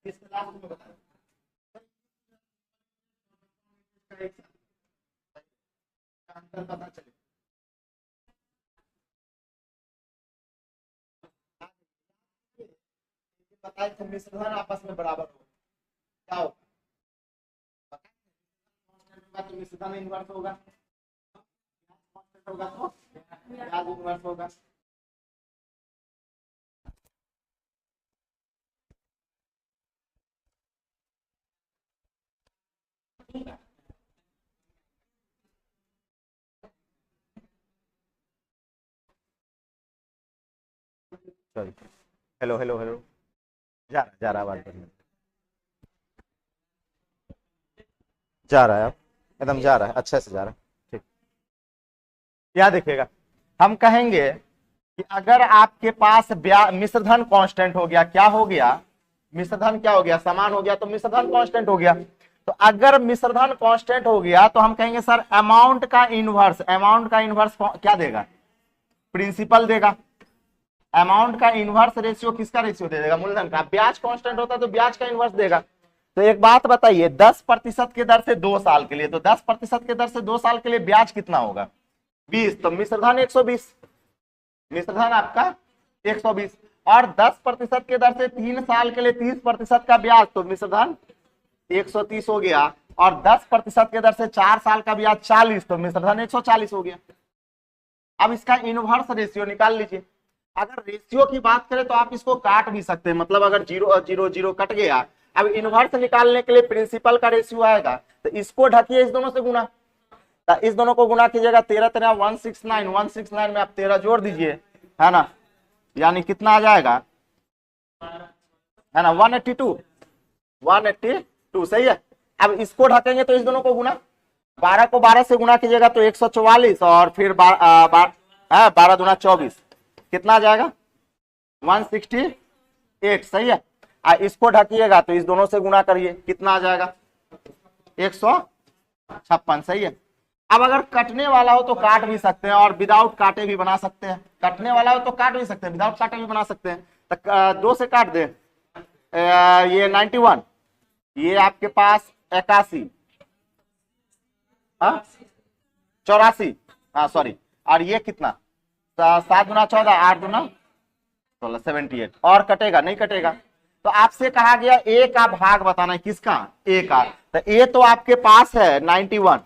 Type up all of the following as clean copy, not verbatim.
इसके लास्ट में बता अंतर पता चले। बताए तो मिश्रधन आपस में बराबर हो क्या होगा, तो मिश्रधन इनवर्स होगा, होगा तो ब्याज इनवर्स होगा। हेलो हेलो हेलो, जा रहा आवाज बढ़िया जा रहा है, अब एकदम जा रहा है, अच्छे से जा रहा है, ठीक। क्या देखिएगा, हम कहेंगे कि अगर आपके पास मिश्रधन कांस्टेंट हो गया, क्या हो गया, मिश्रधन क्या हो गया, समान हो गया, तो मिश्रधन कांस्टेंट हो गया। तो अगर मिश्रधन कांस्टेंट हो गया तो हम कहेंगे सर अमाउंट का इनवर्स, अमाउंट का इनवर्स क्या देगा, प्रिंसिपल देगा। अमाउंट का इनवर्स रेशियो किसका रेशियो दे देगा, मूलधन का। ब्याज कांस्टेंट होता है तो ब्याज का इनवर्स देगा। तो एक बात बताइए, 10% के दर से 2 साल के लिए, तो 10% के दर से 2 साल के लिए ब्याज कितना होगा, 20, तो मिश्रधन 120, मिश्रधन आपका 120। और 10% के दर से 3 साल के लिए 30% का ब्याज, तो मिश्रधन 130 हो गया। और 10% के दर से 4 साल का ब्याज 40, तो मिश्रधन 140 हो गया। अब इसका इनवर्स रेशियो निकाल लीजिए। अगर रेशियो की बात करें तो आप इसको काट भी सकते हैं, मतलब अगर 0 और 0 0 कट गया, अब इनवर्स निकालने के लिए प्रिंसिपल का रेशियो आएगा, तो इसको ढकिए इस दोनों से गुना, तो इस दोनों को गुना कीजिएगा, 13 13 169, 169 में आप 13 जोड़ दीजिए, है ना, यानी कितना आ जाएगा, है ना, 182, 182 सही है। अब इसको ढकेंगे तो इस दोनों को गुना, 12 को 12 से गुना कीजिएगा तो 144, और फिर 12 दूना 24, कितना आ जाएगा 168, सही है। इसको ढकिएगा तो इस दोनों से गुना करिए, कितना आ जाएगा 156, सही है। अब अगर कटने वाला हो तो काट भी सकते हैं, और विदाउट काटे भी बना सकते हैं, कटने वाला हो तो काट भी सकते हैं, विदाउट काटे भी बना सकते हैं। तो 2 से काट दें, ये 91, ये आपके पास 81, 84, हाँ सॉरी, और ये कितना 7 गुना 14, 8 गुना 16, 78, और कटेगा नहीं कटेगा। तो आपसे कहा गया ए का भाग बताना है, किसका, ए का। तो ए तो आपके पास है 91,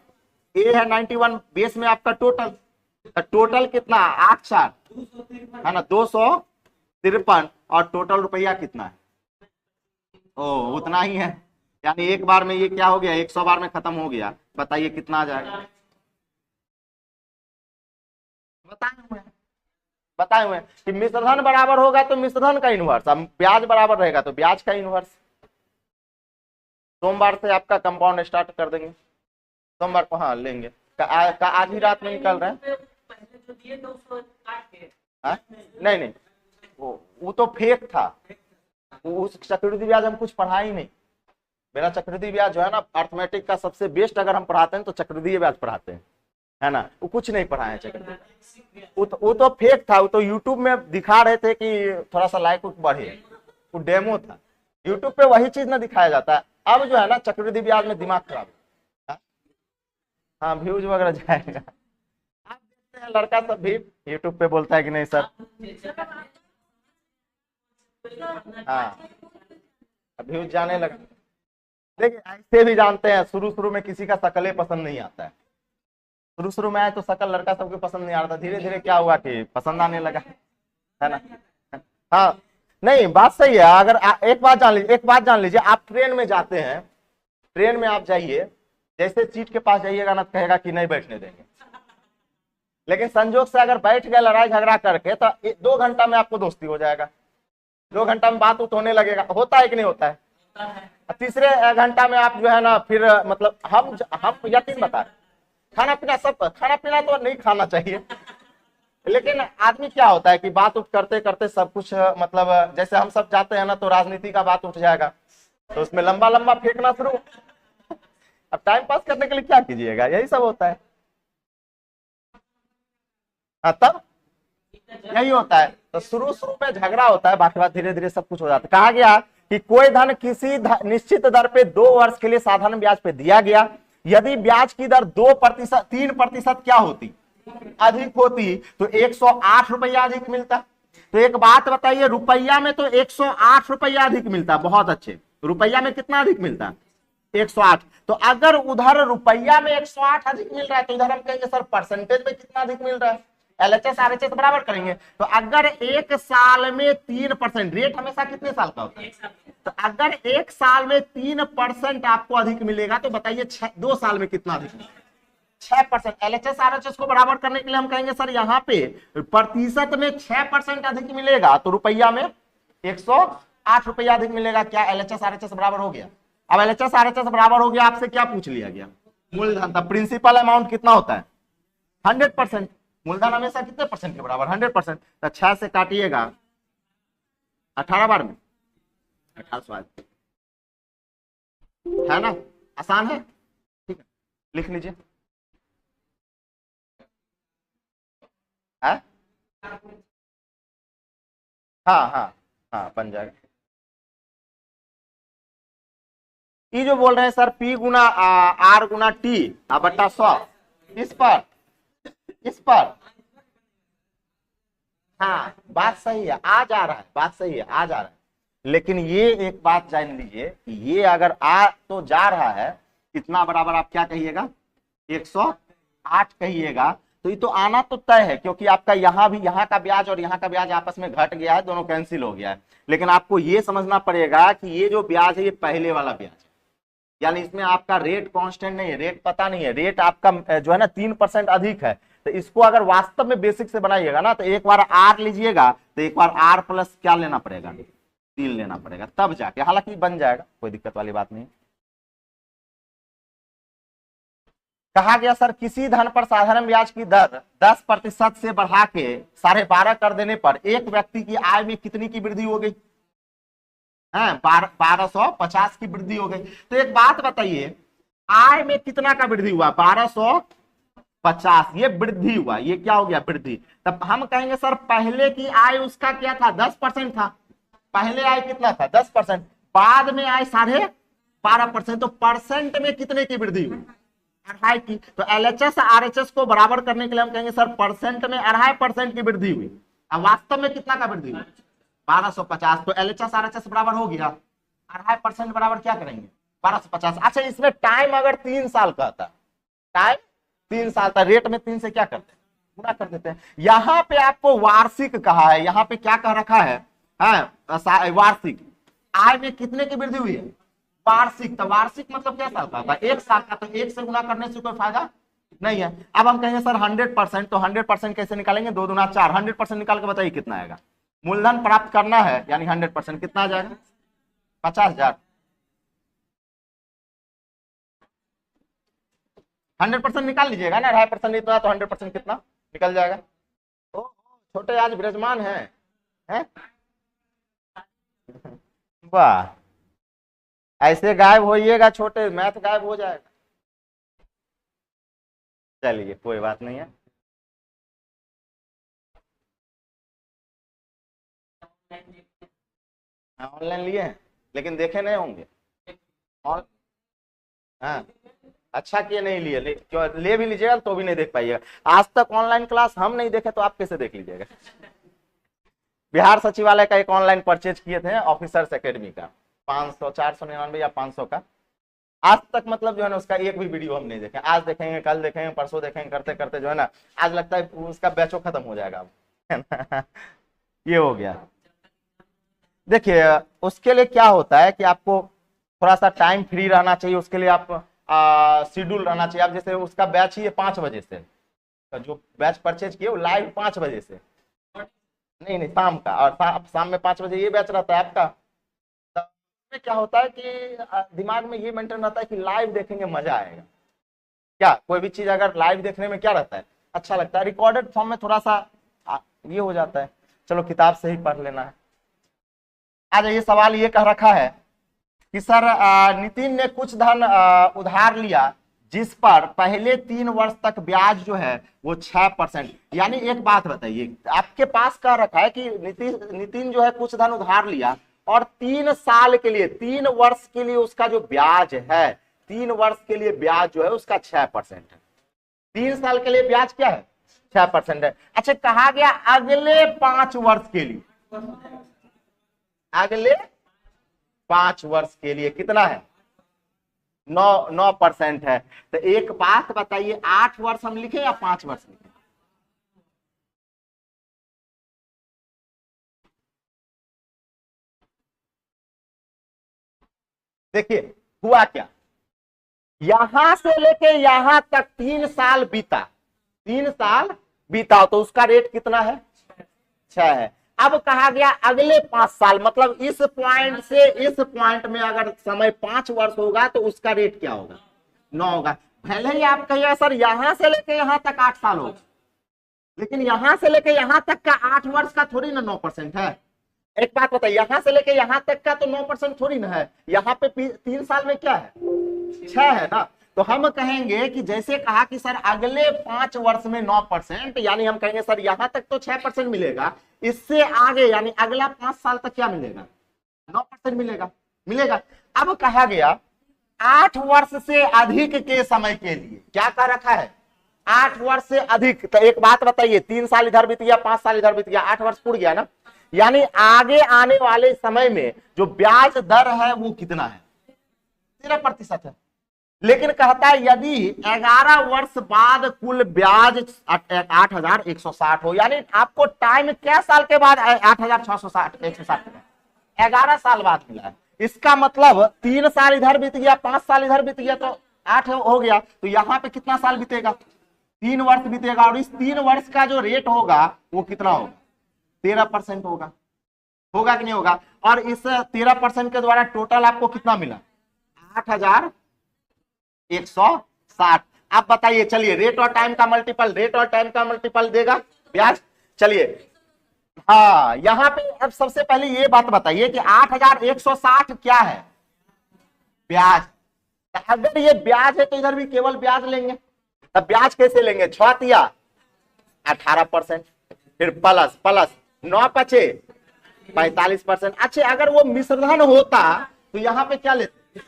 ए है 91, बेस में आपका टोटल, तो टोटल कितना 8 4, है ना 253, और टोटल रुपया कितना है, ओ उतना ही है, यानी एक बार में ये क्या हो गया, 100 बार में खत्म हो गया। बताइए कितना आ जाएगा, बताए हुए कि मिश्रधन बराबर होगा तो मिश्रधन का इनवर्स, अब ब्याज बराबर रहेगा तो ब्याज का इनवर्स। सोमवार से आपका कंपाउंड स्टार्ट कर देंगे, सोमवार को हाँ लेंगे, आज ही रात में निकल रहे हैं। नहीं नहीं, वो तो फेक था, उस चक्रवृद्धि ब्याज हम कुछ पढ़ा ही नहीं। मेरा चक्रवृद्धि ब्याज जो है ना, अर्थमेटिक का सबसे बेस्ट अगर हम पढ़ाते हैं तो चक्रवृद्धि ब्याज पढ़ाते हैं, है ना, वो कुछ नहीं पढ़ाए चक्रवृद्धि, वो तो फेक था, वो तो यूट्यूब में दिखा रहे थे कि थोड़ा सा लाइक बढ़े, वो डेमो था। यूट्यूब पे वही चीज ना दिखाया जाता है। अब जो है ना चक्रवृद्धि ब्याज में दिमाग खराब, हाँ व्यूज वगैरह जाएगा। आप देखते हैं लड़का सब भी यूट्यूब पे बोलता है कि नहीं सर, हाँ व्यूज जाने लगा। देखिए ऐसे भी जानते हैं, शुरू शुरू में किसी का शकले पसंद नहीं आता है, शुरू शुरू में आए तो शकल लड़का सबके पसंद नहीं आ रहा था, धीरे धीरे क्या हुआ कि पसंद आने लगा, है ना। हाँ नहीं बात सही है। अगर एक बात जान लीजिए, एक बात जान लीजिए, आप ट्रेन में जाते हैं, ट्रेन में आप जाइए, जैसे सीट के पास जाइएगा ना कहेगा कि नहीं बैठने देंगे, लेकिन संजोग से अगर बैठ गए लड़ाई झगड़ा करके तो 2 घंटा में आपको दोस्ती हो जाएगा, 2 घंटा में बात होने लगेगा, होता है कि नहीं होता है। तीसरे घंटा में आप जो है ना फिर मतलब हम यकीन बता, खाना पीना सब, खाना पीना तो नहीं खाना चाहिए, लेकिन आदमी क्या होता है कि बात उठ करते करते सब कुछ, मतलब जैसे हम सब जाते हैं ना तो राजनीति का बात उठ जाएगा, तो उसमें लंबा लंबा फेंकना शुरू। अब टाइम पास करने के लिए क्या कीजिएगा, यही सब होता है। हाँ तब यही होता है, तो शुरू शुरू में झगड़ा होता है, बाकी बात धीरे धीरे सब कुछ हो जाता है। कहा गया कि कोई धन किसी निश्चित दर पे 2 वर्ष के लिए साधारण ब्याज पे दिया गया, यदि ब्याज की दर 2% 3% क्या होती, अधिक होती, तो 108 रुपया अधिक मिलता। तो एक बात बताइए, रुपया में तो 108 रुपया अधिक मिलता, बहुत अच्छे, रुपया में कितना अधिक मिलता, 108। तो अगर उधर रुपया में 108 अधिक मिल रहा है तो इधर हम कहेंगे सर परसेंटेज में कितना अधिक मिल रहा है, एलएचएस आरएचएस बराबर करेंगे। तो अगर एक साल में 3%, रेट हमेशा कितने साल का होता है, तो अगर एक साल में 3% आपको अधिक मिलेगा तो बताइए 2 साल में कितना अधिक मिलेगा, 6%। एलएचएस आरएचएस को बराबर करने के लिए हम कहेंगे सर यहाँ पे प्रतिशत में 6% अधिक मिलेगा तो रुपया में 108 रुपया अधिक मिलेगा। क्या एलएचएस आरएचएस बराबर हो गया? अब एलएचएस आरएचएस बराबर हो गया, आपसे क्या पूछ लिया गया, मूलधन। तब प्रिंसिपल अमाउंट कितना होता है, 100%। मूलधन हमेशा कितने परसेंट के बराबर, 100%। तो 6 से काटिएगा 18 बार में 1800 है ना, आसान है, ठीक है, लिख लीजिए। हाँ हाँ हाँ हाँ बन जाएगा। ये जो बोल रहे हैं सर P गुना R गुना T बट्टा 100, इस पर हाँ बात सही है, आ जा रहा है, बात सही है, आ जा रहा है। लेकिन ये एक बात जान लीजिए, ये अगर आ तो जा रहा है कितना बराबर, आप क्या कहिएगा, 108 कहिएगा। तो ये तो आना तो तय है, क्योंकि आपका यहाँ भी, यहाँ का ब्याज और यहाँ का ब्याज आपस में घट गया है, दोनों कैंसिल हो गया है। लेकिन आपको ये समझना पड़ेगा कि ये जो ब्याज है ये पहले वाला ब्याज है, यानी इसमें आपका रेट कांस्टेंट नहीं है, रेट पता नहीं है, रेट आपका जो है ना 3% अधिक है। तो इसको अगर वास्तव में बेसिक से बनाइएगा ना, तो एक बार आर लीजिएगा तो एक बार आर प्लस क्या लेना पड़ेगा, 3 लेना पड़ेगा, तब जाके, हालांकि बन जाएगा, कोई दिक्कत वाली बात नहीं। कहा गया सर किसी धन पर साधारण ब्याज की दर 10% से बढ़ा के 12.5 कर देने पर एक व्यक्ति की आय में कितनी की वृद्धि हो गई, 1250 की वृद्धि हो गई। तो एक बात बताइए, आय में कितना का वृद्धि हुआ, 1250, ये वृद्धि हुआ, ये क्या हो गया, वृद्धि। तब हम कहेंगे सर पहले की आय उसका क्या था, 10% था, पहले आय कितना था, 10%, बाद में आय 12.5%, तो परसेंट में कितने की वृद्धि हुई, 2.5 की। तो एलएचएस आरएचएस को बराबर करने के लिए हम कहेंगे सर परसेंट में 2.5% की वृद्धि हुई। अब वास्तव में कितना का वृद्धि हुई, 1250। तो एलएचएस आरएचएस बराबर हो गया 2.5% बराबर क्या करेंगे, 1250। अच्छा, इसमें टाइम अगर 3 साल का था, टाइम 3 साल था, रेट में 3 से क्या करते हैं, गुणा कर देते हैं। यहाँ पे आपको वार्षिक कहा है, यहाँ पे क्या कह रखा है, वार्षिक। आय में कितने की वृद्धि हुई है, वार्षिक। तो वार्षिक मतलब क्या साल का था, 1 साल का। तो 1 से गुणा करने से कोई फायदा नहीं है। अब हम कहेंगे सर 100%, तो 100% कैसे निकालेंगे, 2 दूना 4, 100% निकाल के बताइए कितना आएगा। मूलधन प्राप्त करना है यानी 100%, कितना आ जाएगा, 50,000। 100% निकाल लीजिएगा ना, 2.5% इतना, तो 100% कितना निकल जाएगा। ओ छोटे आज विराजमान है? वाह, ऐसे गायब होइएगा छोटे, मैथ गायब हो जाएगा। चलिए कोई बात नहीं है। ऑनलाइन लिए हैं लेकिन देखे नहीं होंगे। हाँ अच्छा किए नहीं लिए, ले भी लीजिएगा तो भी नहीं देख पाइएगा। आज तक ऑनलाइन क्लास हम नहीं देखे तो आप कैसे देख लीजिएगा। बिहार सचिवालय का एक ऑनलाइन परचेज किए थे ऑफिसर्स एकेडमी का, 500 499 या 500 का। आज तक मतलब जो है ना उसका एक भी वीडियो हम नहीं देखे। आज देखेंगे, कल देखेंगे, परसों देखेंगे, करते करते जो है ना आज लगता है उसका बैचो खत्म हो जाएगा अब। ये हो गया। देखिए उसके लिए क्या होता है कि आपको थोड़ा सा टाइम फ्री रहना चाहिए, उसके लिए आप शेड्यूल रहना चाहिए। आप जैसे उसका बैच ही है 5 बजे से, तो जो बैच परचेज किए वो लाइव 5 बजे से, नहीं शाम का, और शाम में 5 बजे ये बैच रहता है आपका। तो क्या होता है कि दिमाग में ये मेंटेन रहता है कि लाइव देखेंगे मजा आएगा। क्या कोई भी चीज अगर लाइव देखने में क्या रहता है, अच्छा लगता है। रिकॉर्डेड फॉर्म में थोड़ा सा ये हो जाता है, चलो किताब से ही पढ़ लेना है। आज ये सवाल ये कह रखा है कि सर नितिन ने कुछ धन उधार लिया जिस पर पहले 3 वर्ष तक ब्याज जो है वो 6%। यानी एक बात बताइए, आपके पास कह रखा है कि नितिन जो है कुछ धन उधार लिया और 3 साल के लिए, 3 वर्ष के लिए उसका जो ब्याज है, 3 वर्ष के लिए ब्याज जो है उसका 6% है। 3 साल के लिए ब्याज क्या है? 6% है। अच्छा, कहा गया अगले 5 वर्ष के लिए, अगले 5 वर्ष के लिए कितना है? 9% है। तो एक बात बताइए, 8 वर्ष हम लिखे या 5 वर्ष लिखे? देखिए हुआ क्या, यहां से लेके यहां तक 3 साल बीता, 3 साल बीता, तो उसका रेट कितना है? 6 है। अब कहा गया अगले 5 साल, मतलब इस पॉइंट से इस पॉइंट में अगर समय 5 वर्ष होगा तो उसका रेट क्या होगा? 9 होगा। पहले ही आप कहिए सर यहां से लेके यहां तक 8 साल होगा, लेकिन यहां से लेके यहां तक का 8 वर्ष का थोड़ी ना 9% है। एक बात बताइए, यहां से लेके यहां तक का तो 9% थोड़ी ना है, यहाँ पे 3 साल में क्या है? 6 है ना। तो हम कहेंगे कि जैसे कहा कि सर अगले 5 वर्ष में 9%, यानी हम कहेंगे सर यहां तक तो 6% मिलेगा, इससे आगे यानी अगला 5 साल तक क्या मिलेगा? 9% मिलेगा, मिलेगा। अब कहा गया 8 वर्ष से अधिक के समय के लिए क्या कह रखा है? 8 वर्ष से अधिक। तो एक बात बताइए, 3 साल इधर बीत गया, 5 साल इधर बीत गया, 8 वर्ष पूर्ण गया ना, यानी आगे आने वाले समय में जो ब्याज दर है वो कितना है? 13% है। लेकिन कहता है यदि 11 वर्ष बाद कुल ब्याज 8,160 हो, यानी आपको टाइम क्या साल के बाद 8,660 160 11 साल बाद मिला है। इसका मतलब 3 साल इधर बीत गया, 5 साल इधर बीत गया, तो 8 हो गया। तो यहाँ पे कितना साल बीतेगा? 3 वर्ष बीतेगा, और इस 3 वर्ष का जो रेट होगा वो कितना होगा? 13% होगा। होगा कि नहीं होगा? और इस 13% के द्वारा टोटल आपको कितना मिला? 8,160। अब बताइए, चलिए रेट और टाइम का मल्टीपल, रेट और टाइम का मल्टीपल देगा ब्याज। चलिए हाँ, यहां पे अब सबसे पहले ये बात बताइए कि 8,160 क्या है? ब्याज। तो अगर ये ब्याज है तो इधर भी केवल ब्याज लेंगे। तब ब्याज कैसे लेंगे? 6 18%, फिर प्लस प्लस 9 पचे 45%। अच्छा, अगर वो मिश्रधन होता तो यहाँ पे क्या लेते?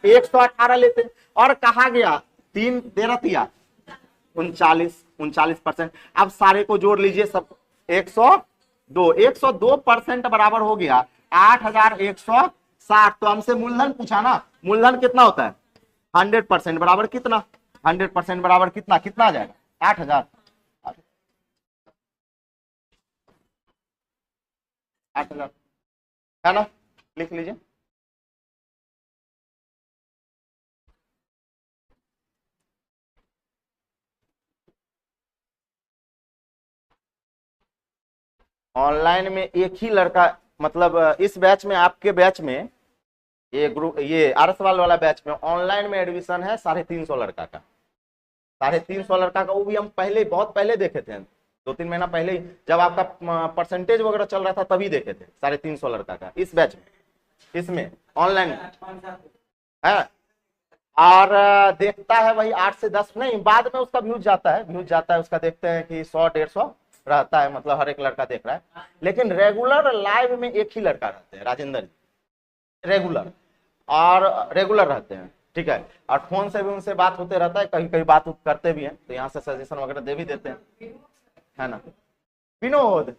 118 लेते। और कहा गया 3 13 39% अब सारे को जोड़ लीजिए सब, 102% बराबर हो गया 8,160। तो हमसे मूलधन पूछा ना, मूलधन कितना होता है? 100% बराबर कितना? 100% बराबर कितना? कितना आ जाएगा? 8,000 है ना। लिख लीजिए। ऑनलाइन में एक ही लड़का, मतलब इस बैच में, आपके बैच में, ये ग्रुप, ये आरसवाल वाला बैच में ऑनलाइन में एडमिशन है 350 लड़का का, 350 लड़का का। वो भी हम पहले, बहुत पहले देखे थे, 2-3 महीना पहले, जब आपका परसेंटेज वगैरह चल रहा था तभी देखे थे 350 लड़का का इस बैच में, इसमें ऑनलाइन है। और देखता है वही 8 से 10, नहीं बाद में उसका व्यूज जाता है, उसका देखते हैं कि 100-150 रहता है, मतलब हर एक लड़का देख रहा है। लेकिन रेगुलर लाइव में एक ही लड़का रहते हैं, राजेंद्र जी, रेगुलर रहते हैं, ठीक है। और फोन से भी उनसे बात होते रहता है, कहीं कहीं बात करते भी हैं, तो यहाँ से सजेशन वगैरह दे भी देते हैं, है ना। विनोद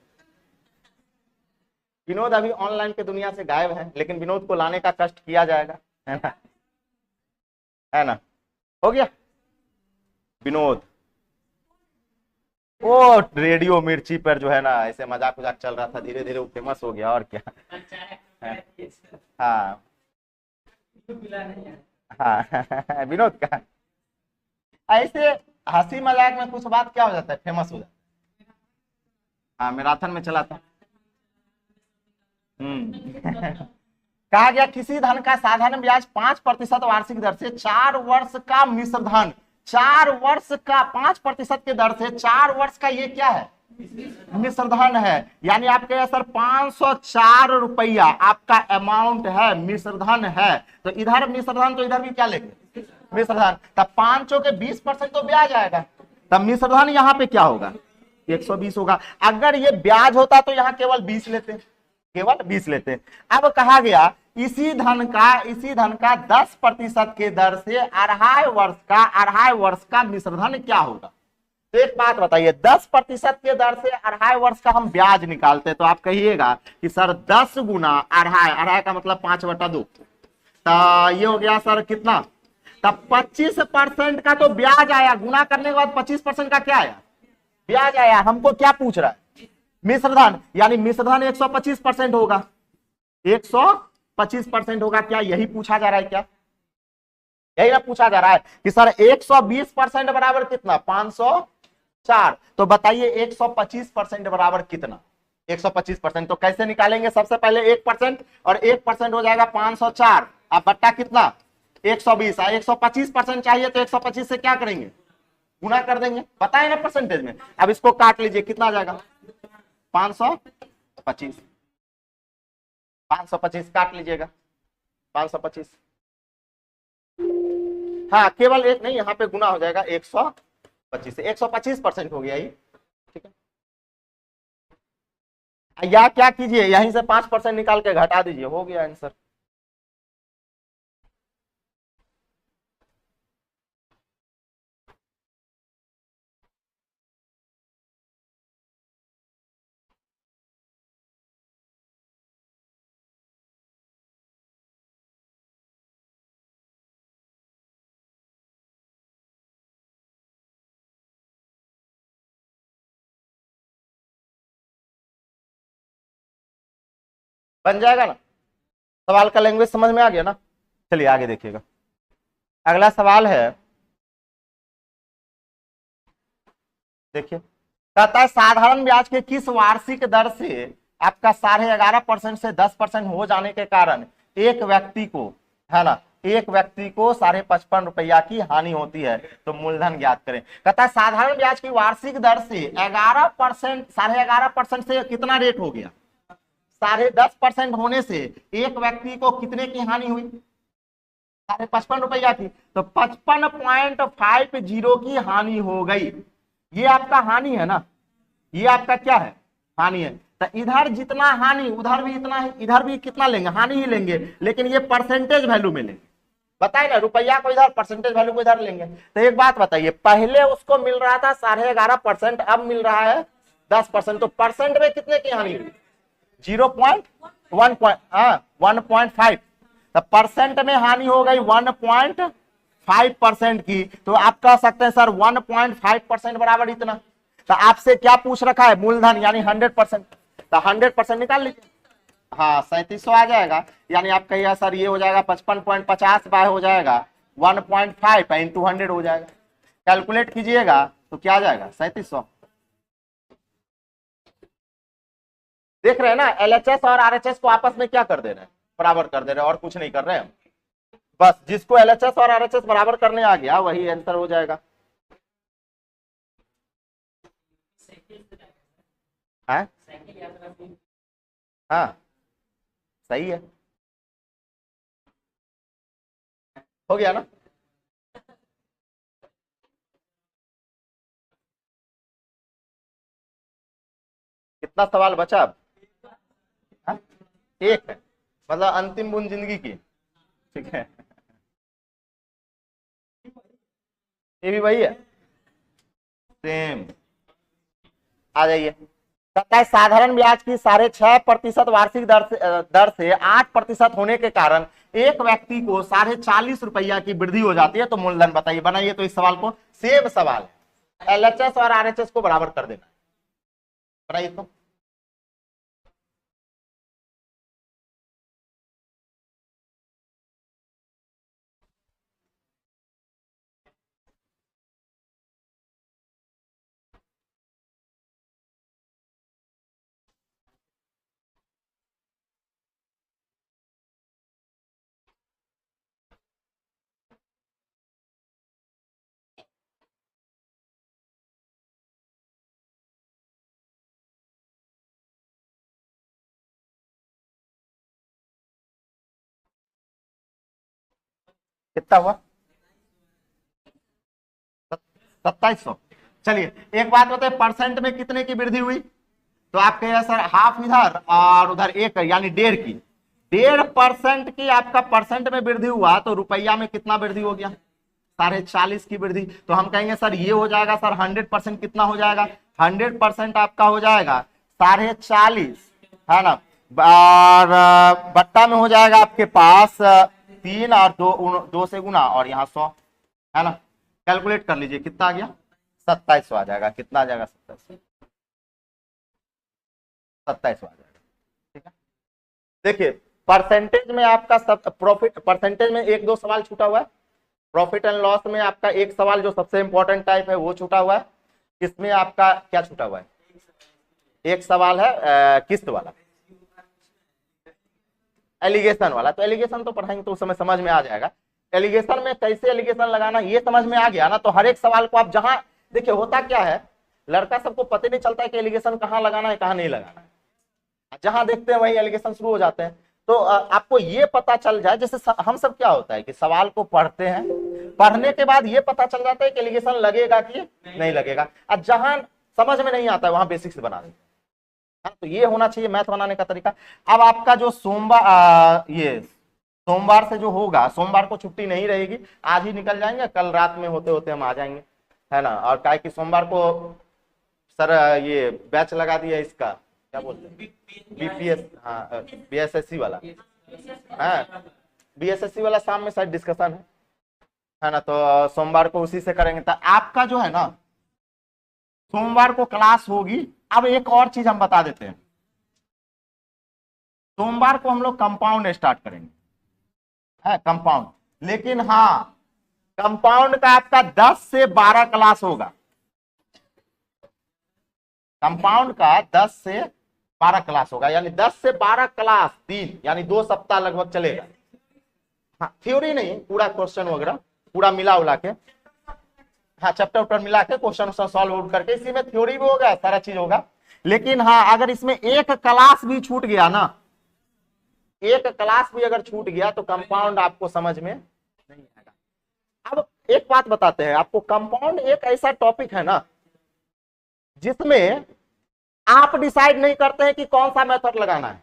अभी ऑनलाइन के दुनिया से गायब है, लेकिन विनोद को लाने का कष्ट किया जाएगा, है ना। हो गया विनोद। वो रेडियो मिर्ची पर जो है ना ऐसे मजाक उजाक चल रहा था, धीरे धीरे वो फेमस हो गया, और क्या। हाँ हाँ विनोद का ऐसे हंसी मजाक में कुछ बात क्या हो जाता है, फेमस हो जाता है। हाँ, मैराथन में चला था। कहा गया किसी धन का साधारण ब्याज 5% वार्षिक दर से 4 वर्ष का मिश्रधन, 4 वर्ष का 5% के दर से 4 वर्ष का ये क्या है? मिश्रधन है। यानी आपके सर 504 रुपया आपका अमाउंट है, मिश्रधन है। तो इधर मिश्रधन, तो इधर भी क्या लेंगे? मिश्रधन। तब 5 के 20% तो ब्याज आएगा, तब मिश्रधन यहाँ पे क्या होगा? 120 होगा। अगर ये ब्याज होता तो यहाँ केवल 20 लेते, केवल 20 लेते हैं। अब कहा गया इसी धन का 10% के दर से अढ़ाई वर्ष का मिश्रधन क्या होगा। तो एक बात बताइए, 10% के दर से अढ़ाई वर्ष का हम ब्याज निकालते हैं, तो आप कहिएगा कि सर 10 गुना अढ़ाई का मतलब 5/2, तो ये हो गया सर कितना, तब 25% का तो ब्याज आया, गुना करने के बाद 25% का क्या आया, ब्याज आया। हमको क्या पूछ रहा है, मिश्रधन, यानी मिश्रधन 125% होगा, 125% होगा। क्या यही पूछा जा रहा है, क्या यही ना पूछा जा रहा है कि सर 120% बराबर कितना, 504। तो बताइए 125% बराबर कितना, 125%। तो कैसे निकालेंगे, सबसे पहले 1% और 1% हो जाएगा 504, अब बट्टा कितना 120। 125% चाहिए तो 125 से क्या करेंगे, गुना कर देंगे, बताए ना परसेंटेज में। अब इसको काट लीजिए, कितना आ जाएगा 525, 525 काट लीजिएगा 525। हाँ केवल एक नहीं, यहाँ पे गुना हो जाएगा 125 से, 125% हो गया ये, ठीक है। या क्या कीजिए, यहीं से 5% निकाल के घटा दीजिए, हो गया आंसर। बन जाएगा ना, सवाल का लैंग्वेज समझ में आ गया ना। चलिए आगे देखिएगा, अगला सवाल है, देखिए कहता है साधारण ब्याज के किस वार्षिक दर से आपका 11.5% से 10% हो जाने के कारण एक व्यक्ति को, है ना, एक व्यक्ति को 55.5 रुपया की हानि होती है, तो मूलधन ज्ञात करें। कहता है साधारण ब्याज की वार्षिक दर से 11%, 11.5% से कितना रेट हो गया, 10.5% होने से एक व्यक्ति को कितने की हानि हुई, 55 रुपया की, तो 55.50 की हानि हो गई। ये आपका हानि है ना, ये आपका क्या है, हानि है। तो इधर जितना हानि उधर भी इतना है, इधर भी कितना लेंगे, हानि ही लेंगे, लेकिन ये परसेंटेज वैल्यू में लेंगे, बताए ना, रुपया को इधर, परसेंटेज वैल्यू को इधर लेंगे। तो एक बात बताइए, पहले उसको मिल रहा था 11.5%, अब मिल रहा है 10%, तो परसेंट में कितने की हानि हुई, 1.5। तो परसेंट में हानि हो गई 1.5% की, तो आप कह सकते हैं सर 1.5% बराबर इतना। तो आपसे क्या पूछ रखा है, मूलधन यानी 100%, तो 100% निकाल लीजिए। हाँ 3700 आ जाएगा, यानी आप कहिए सर ये हो जाएगा 55.50 बाय हो जाएगा 1.5 इंटू 100 हो जाएगा, कैलकुलेट कीजिएगा तो क्या आ जाएगा 3700। देख रहे हैं ना, एलएचएस और आरएचएस को आपस में क्या कर दे रहे हैं, बराबर कर दे रहे हैं, और कुछ नहीं कर रहे हैं। बस जिसको एलएचएस और आरएचएस बराबर करने आ गया वही आंसर हो जाएगा। है? हाँ सही है, हो गया ना। कितना सवाल बचा अब, हाँ? एक है, मतलब अंतिम बूंद जिंदगी की, ठीक है। ये भी वही है, सेम। आ जाइए, कहता है साधारण ब्याज की 6.5% वार्षिक दर से 8% होने के कारण एक व्यक्ति को 40.5 रुपया की वृद्धि हो जाती है, तो मूलधन बताइए। बनाइए तो इस सवाल को, सेम सवाल है, एलएचएस और आरएचएस को बराबर कर देना, बनाइए तो। कितना हुआ, 2700। चलिए एक बात बताइए, परसेंट में कितने की वृद्धि हुई, तो आप कहिएगा सर हाफ इधर और उधर 1 यानी 1.5 की 1.5% की आपका परसेंट में वृद्धि हुआ तो रुपया में कितना वृद्धि हो गया 40.5 की वृद्धि। तो हम कहेंगे सर ये हो जाएगा सर 100% कितना हो जाएगा 100% आपका हो जाएगा 40.5 है ना, और बट्टा में हो जाएगा आपके पास 3 और 2 से गुना और यहाँ 100 है ना। कैलकुलेट कर लीजिए कितना आ गया 2700 आ जाएगा। कितना आ जाएगा 2700 आ जाएगा। ठीक है, देखिए परसेंटेज में आपका सब प्रॉफिट परसेंटेज में 1-2 सवाल छूटा हुआ है। प्रॉफिट एंड लॉस में आपका एक सवाल जो सबसे इंपॉर्टेंट टाइप है वो छूटा हुआ है। इसमें आपका क्या छूटा हुआ है, एक सवाल है किस्त वाला, एलिगेशन वाला। तो एलिगेशन तो पढ़ाएंगे तो उस समय समझ में आ जाएगा। एलिगेशन में कैसे एलिगेशन लगाना ये समझ में आ गया ना, तो हर एक सवाल को आप जहां देखिए होता क्या है, लड़का सबको पता नहीं चलता है कि एलिगेशन कहाँ लगाना है कहाँ नहीं लगाना है। जहां देखते हैं वही एलिगेशन शुरू हो जाते हैं। तो आपको ये पता चल जाए, जैसे हम सब क्या होता है कि सवाल को पढ़ते हैं, पढ़ने के बाद ये पता चल जाता है कि एलिगेशन लगेगा कि नहीं लगेगा, और जहां समझ में नहीं आता है वहां बेसिक से बना देते हैं। तो ये होना चाहिए मैथ बनाने का तरीका। अब आपका जो सोमवार से जो होगा, सोमवार को छुट्टी नहीं रहेगी, आज ही निकल जाएंगे, कल रात में होते होते हम आ जाएंगे है ना। और क्या कि सोमवार को सर ये बैच लगा दिया इसका क्या बोलते हैं बीपीएस, हाँ बीएसएससी वाला, हाँ बीएसएससी वाला शाम में शायद डिस्कशन है ना। तो सोमवार को उसी से करेंगे। तो आपका जो है ना सोमवार को क्लास होगी। अब एक और चीज हम बता देते हैं, सोमवार को हम लोग कंपाउंड स्टार्ट करेंगे, है कंपाउंड। लेकिन हाँ कंपाउंड का आपका 10 से 12 क्लास होगा। कंपाउंड का 10 से 12 क्लास होगा, यानी 10 से 12 क्लास 3 यानी 2 सप्ताह लगभग चलेगा। हाँ थ्योरी नहीं, पूरा क्वेश्चन वगैरह पूरा मिला उला के, हाँ चैप्टर उप्टर मिला के क्वेश्चन सॉल्व करके, इसी में थ्योरी भी होगा सारा चीज होगा। लेकिन हाँ अगर इसमें एक क्लास भी छूट गया ना, एक क्लास भी अगर छूट गया तो कंपाउंड आपको समझ में नहीं आएगा। अब एक बात बताते हैं आपको, कंपाउंड एक ऐसा टॉपिक है ना जिसमें आप डिसाइड नहीं करते हैं कि कौन सा मेथड लगाना है।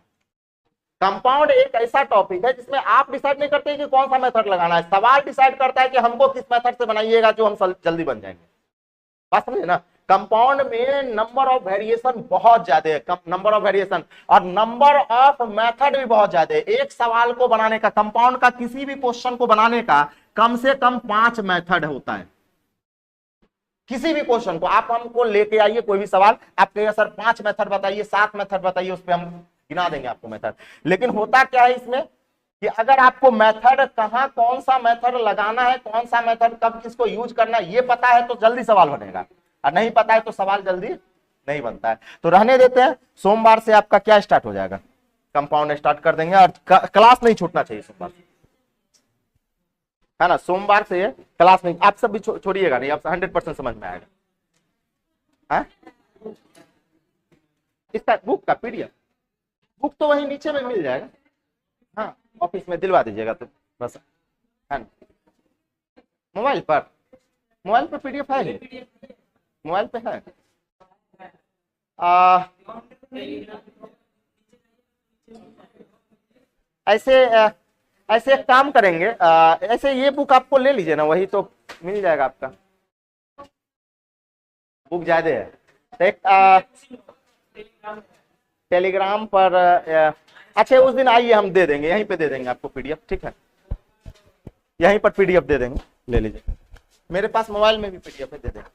कंपाउंड एक ऐसा टॉपिक है जिसमें आप डिसाइड नहीं करते हैं कि कौन सा मेथड लगाना है, सवाल डिसाइड करता है कि हमको किस मेथड से बनाइएगा जो हम जल्दी बन जाएंगे। बात समझे ना। कंपाउंड में नंबर ऑफ वेरिएशन बहुत ज्यादा है, नंबर ऑफ वेरिएशन और नंबर ऑफ मेथड भी बहुत ज्यादा है। एक सवाल को बनाने का, कंपाउंड का किसी भी क्वेश्चन को बनाने का कम से कम 5 मेथड होता है। किसी भी क्वेश्चन को आप हमको लेके आइए, कोई भी सवाल, आप कहिएगा सर 5 मेथड बताइए, 7 मेथड बताइए, उस पर हम गिना देंगे आपको मेथड। लेकिन होता क्या है इसमें कि अगर आपको मेथड कहां कौन सा मेथड लगाना है, कौन सा मेथड कब किसको यूज करना है ये पता है तो जल्दी सवाल बनेगा, और नहीं पता है तो सवाल जल्दी नहीं बनता है। तो रहने देते हैं, सोमवार से आपका क्या स्टार्ट हो जाएगा, कंपाउंड स्टार्ट कर देंगे। और क्लास नहीं छूटना चाहिए सोमवार से, है ना। सोमवार से क्लास नहीं, आप सब भी छोड़िएगा नहीं, आप 100% समझ में आएगा। है इसका बुक का पीडीएफ, बुक तो वहीं नीचे में मिल जाएगा, हाँ ऑफिस में दिलवा दीजिएगा तो बस, है ना। मोबाइल पर पीडीएफ है, मोबाइल पे है। ऐसे एक काम करेंगे, ऐसे ये बुक आपको ले लीजिए ना, वही तो मिल जाएगा आपका, बुक ज्यादा है। तो एक टेलीग्राम पर अच्छा उस दिन आइए हम दे देंगे, यहीं पे दे देंगे आपको पीडीएफ, ठीक है यहीं पर पीडीएफ दे देंगे, ले लीजिए। मेरे पास मोबाइल में भी पीडीएफ है, दे देंगे।